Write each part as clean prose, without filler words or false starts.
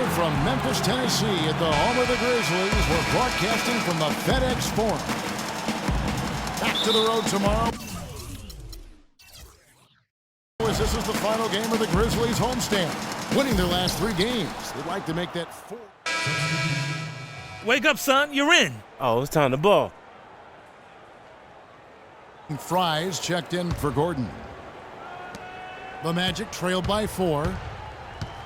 Live from Memphis, Tennessee at the home of the Grizzlies. We're broadcasting from the FedEx Forum. Back to the road tomorrow. This is the final game of the Grizzlies homestand. Winning their last 3 games. They'd like to make that 4. Wake up, son. You're in. Oh, it's time to ball. Fries checked in for Gordon. The Magic trailed by 4.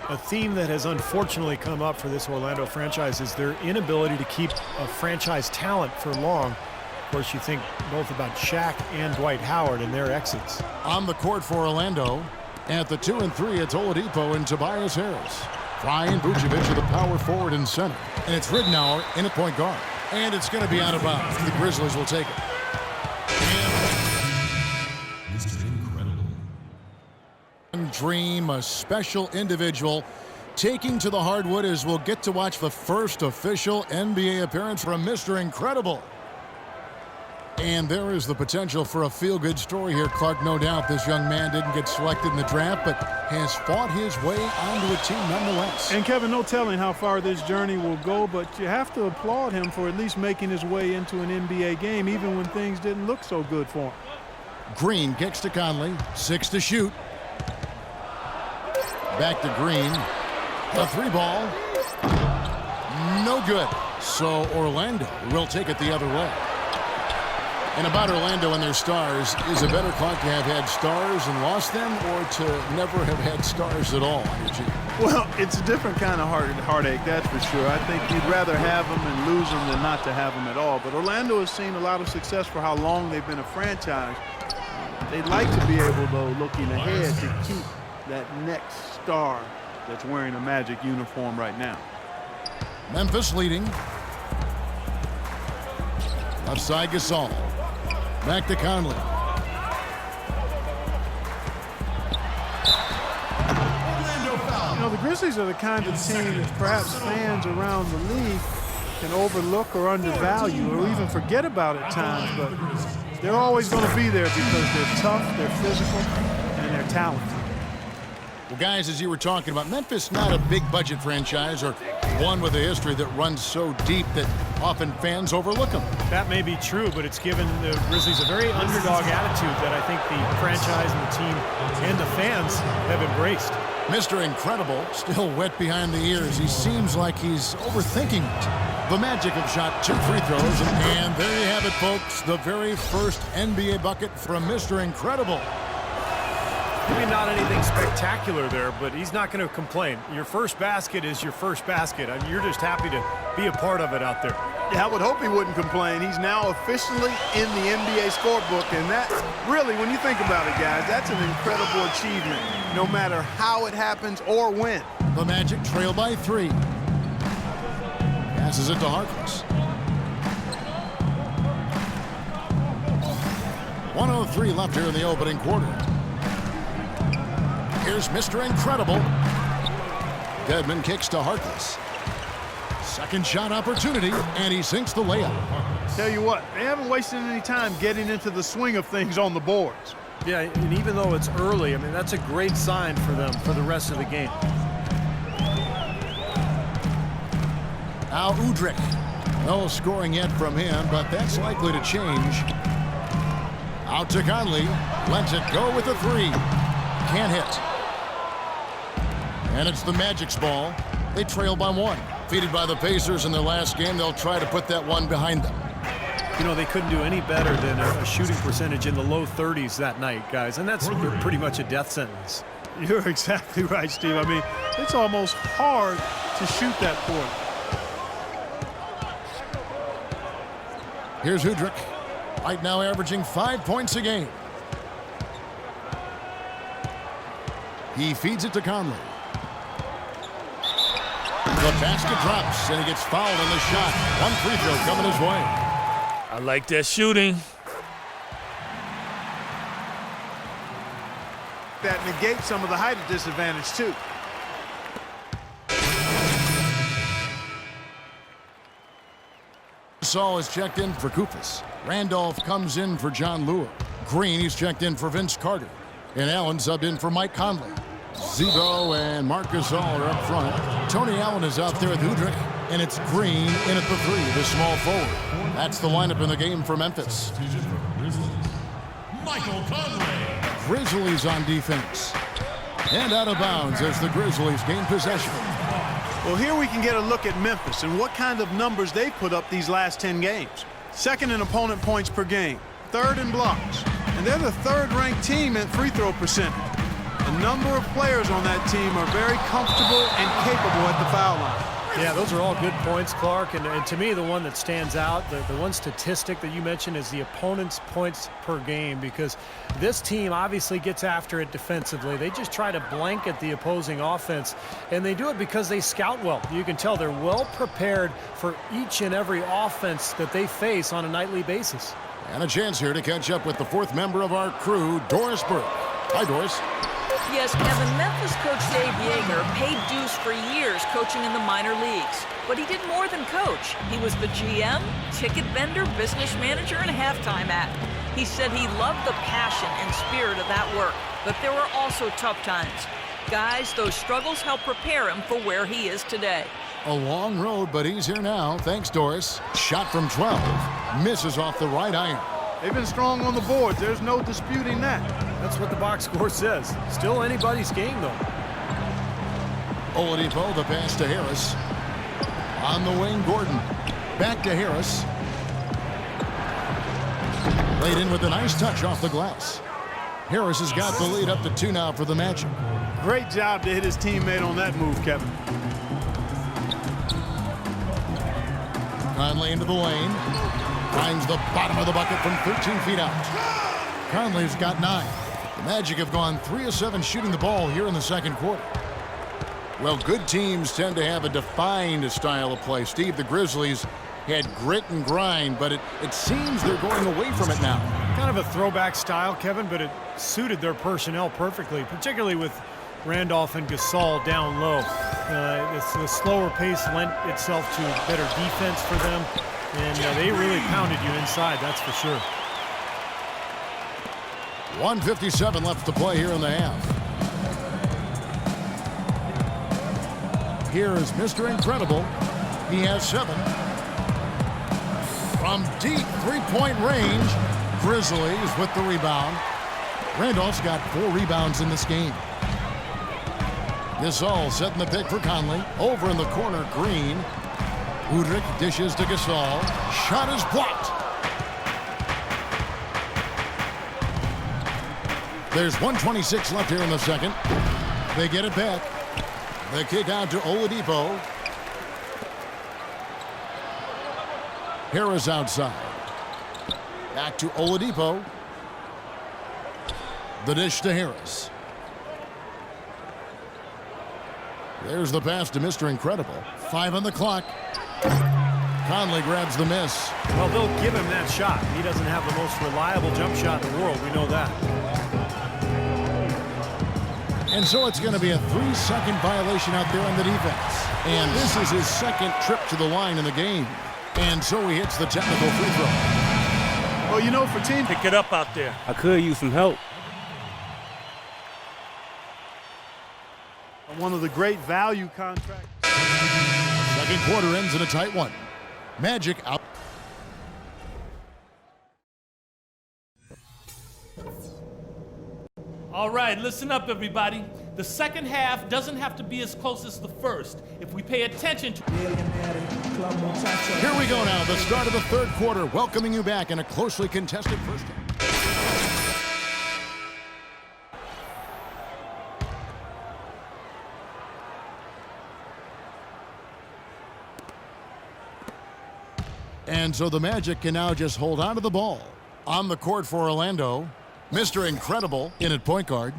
A theme that has unfortunately come up for this Orlando franchise is their inability to keep a franchise talent for long. Of course, you think both about Shaq and Dwight Howard and their exits. On the court for Orlando. At the 2 and 3, it's Oladipo and Tobias Harris. Fry and Vucevic are the power forward and center. And it's Ridnour in at point guard. And it's going to be out of bounds. The Grizzlies will take it. And Dream, a special individual, taking to the hardwood as we'll get to watch the first official NBA appearance from Mr. Incredible. And there is the potential for a feel-good story here, Clark. No doubt this young man didn't get selected in the draft, but has fought his way onto a team nonetheless. And, Kevin, no telling how far this journey will go, but you have to applaud him for at least making his way into an NBA game, even when things didn't look so good for him. Green kicks to Conley. 6 to shoot. Back to Green. A 3-ball. No good. So Orlando will take it the other way. And about Orlando and their stars, is it better, Clark, to have had stars and lost them, or to never have had stars at all on your team? Well, it's a different kind of heartache, that's for sure. I think you'd rather have them and lose them than not to have them at all. But Orlando has seen a lot of success for how long they've been a franchise. They'd like to be able, though, looking ahead, to keep that next star that's wearing a Magic uniform right now. Memphis leading. Left side Gasol. Back to Conley. You know, the Grizzlies are the kind of team that perhaps fans around the league can overlook or undervalue or even forget about at times, but they're always going to be there because they're tough, they're physical, and they're talented. Well, guys, as you were talking about, Memphis not a big budget franchise or one with a history that runs so deep that often fans overlook them. That may be true, but it's given the Grizzlies a very underdog attitude that I think the franchise and the team and the fans have embraced. Mr. Incredible still wet behind the ears. He seems like he's overthinking it. The Magic have shot 2 free throws, and there you have it, folks. The very first NBA bucket from Mr. Incredible. Maybe not anything spectacular there, but he's not going to complain. Your first basket is your first basket. I mean, you're just happy to be a part of it out there. Yeah, I would hope he wouldn't complain. He's now officially in the NBA scorebook, and that really, when you think about it, guys, that's an incredible achievement, no matter how it happens or when. The Magic trail by 3. Passes it to Harkless. 1:03 left here in the opening quarter. Here's Mr. Incredible. Dedmon kicks to Harkless. Second shot opportunity, and he sinks the layup. Tell you what, they haven't wasted any time getting into the swing of things on the boards. Yeah, and even though it's early, I mean, that's a great sign for them for the rest of the game. Now Udrih. No scoring yet from him, but that's likely to change. Out to Conley. Lets it go with a 3. Can't hit. And it's the Magic's ball. They trail by 1. Defeated by the Pacers in their last game, they'll try to put that one behind them. You know, they couldn't do any better than a shooting percentage in the low 30s that night, guys, and that's pretty much a death sentence. You're exactly right, Steve. I mean, it's almost hard to shoot that point. Here's Udrih. Right now averaging 5 points a game. He feeds it to Conley. The basket drops, and he gets fouled on the shot. 1 free throw coming his way. I like that shooting. That negates some of the height disadvantage, too. Saul is checked in for Koufos. Randolph comes in for John Lua. Green, he's checked in for Vince Carter. And Allen subbed in for Mike Conley. Zebo and Marcus All are up front. Tony Allen is out there with Udrich, and it's Green in at the 3, the small forward. That's the lineup in the game for Memphis. Michael Conley. Grizzlies on defense. And out of bounds as the Grizzlies gain possession. Well, here we can get a look at Memphis and what kind of numbers they've put up these last 10 games. Second in opponent points per game, third in blocks, and they're the third-ranked team in free throw percentage. A number of players on that team are very comfortable and capable at the foul line. Yeah, those are all good points, Clark. And to me, the one that stands out, the one statistic that you mentioned is the opponent's points per game, because this team obviously gets after it defensively. They just try to blanket the opposing offense, and they do it because they scout well. You can tell they're well prepared for each and every offense that they face on a nightly basis. And a chance here to catch up with the 4th member of our crew, Doris Burke. Hi, Doris. Yes, Kevin, Memphis coach Dave Yeager paid dues for years coaching in the minor leagues. But he did more than coach. He was the GM, ticket vendor, business manager, and halftime act. He said he loved the passion and spirit of that work, but there were also tough times. Guys, those struggles helped prepare him for where he is today. A long road, but he's here now. Thanks, Doris. Shot from 12. Misses off the right iron. They've been strong on the boards. There's no disputing that. That's what the box score says. Still anybody's game, though. Oladipo, the pass to Harris. On the wing, Gordon. Back to Harris. Laid in with a nice touch off the glass. Harris has got the lead up to 2 now for the Magic. Great job to hit his teammate on that move, Kevin. Conley into the lane. Finds the bottom of the bucket from 13 feet out. Conley's got 9. The Magic have gone 3 of 7 shooting the ball here in the second quarter. Well, good teams tend to have a defined style of play. Steve, the Grizzlies had grit and grind, but it seems they're going away from it now. Kind of a throwback style, Kevin, but it suited their personnel perfectly, particularly with Randolph and Gasol down low. The slower pace lent itself to better defense for them, and they really pounded you inside, that's for sure. 1:57 left to play here in the half. Here is Mr. Incredible. He has 7. From deep three-point range, Grizzlies with the rebound. Randolph's got 4 rebounds in this game. Gasol setting the pick for Conley. Over in the corner, Green. Udrich dishes to Gasol. Shot is blocked. There's 1:26 left here in the second. They get it back. The kick out to Oladipo. Harris outside. Back to Oladipo. The dish to Harris. There's the pass to Mr. Incredible. 5 on the clock. Conley grabs the miss. Well, they'll give him that shot. He doesn't have the most reliable jump shot in the world. We know that. And so it's going to be a 3-second violation out there on the defense. And this is his second trip to the line in the game. And so he hits the technical free throw. Well, you know, for team, Pick it up out there. I could use some help. one of the great value contracts. Second quarter ends in a tight one. Magic out. All right, listen up, everybody. The second half doesn't have to be as close as the first if we pay attention to. Here we go now, the start of the third quarter, welcoming you back in a closely contested first half. And so the Magic can now just hold on to the ball. On the court for Orlando, Mr. Incredible in at point guard.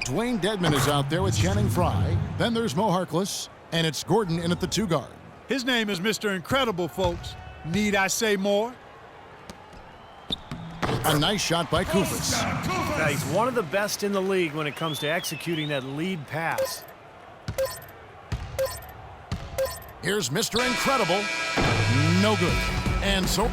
Dwayne Dedman is out there with Channing Frye. Then there's Mo Harkless, and it's Gordon in at the 2 guard. His name is Mr. Incredible, folks. Need I say more? A nice shot by Kufis. Yeah, he's one of the best in the league when it comes to executing that lead pass. Here's Mr. Incredible. No good. And so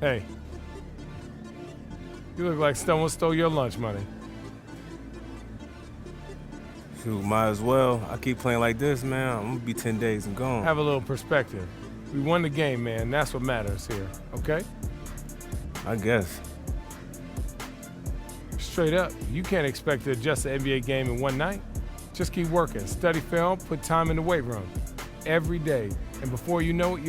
Hey, you look like someone stole your lunch money. Shoot, might as well. I keep playing like this, man. I'm gonna be 10 days and gone. Have a little perspective. We won the game, man. That's what matters here, okay? I guess. Straight up, you can't expect to adjust the NBA game in one night. Just keep working, study film, put time in the weight room every day. And before you know it,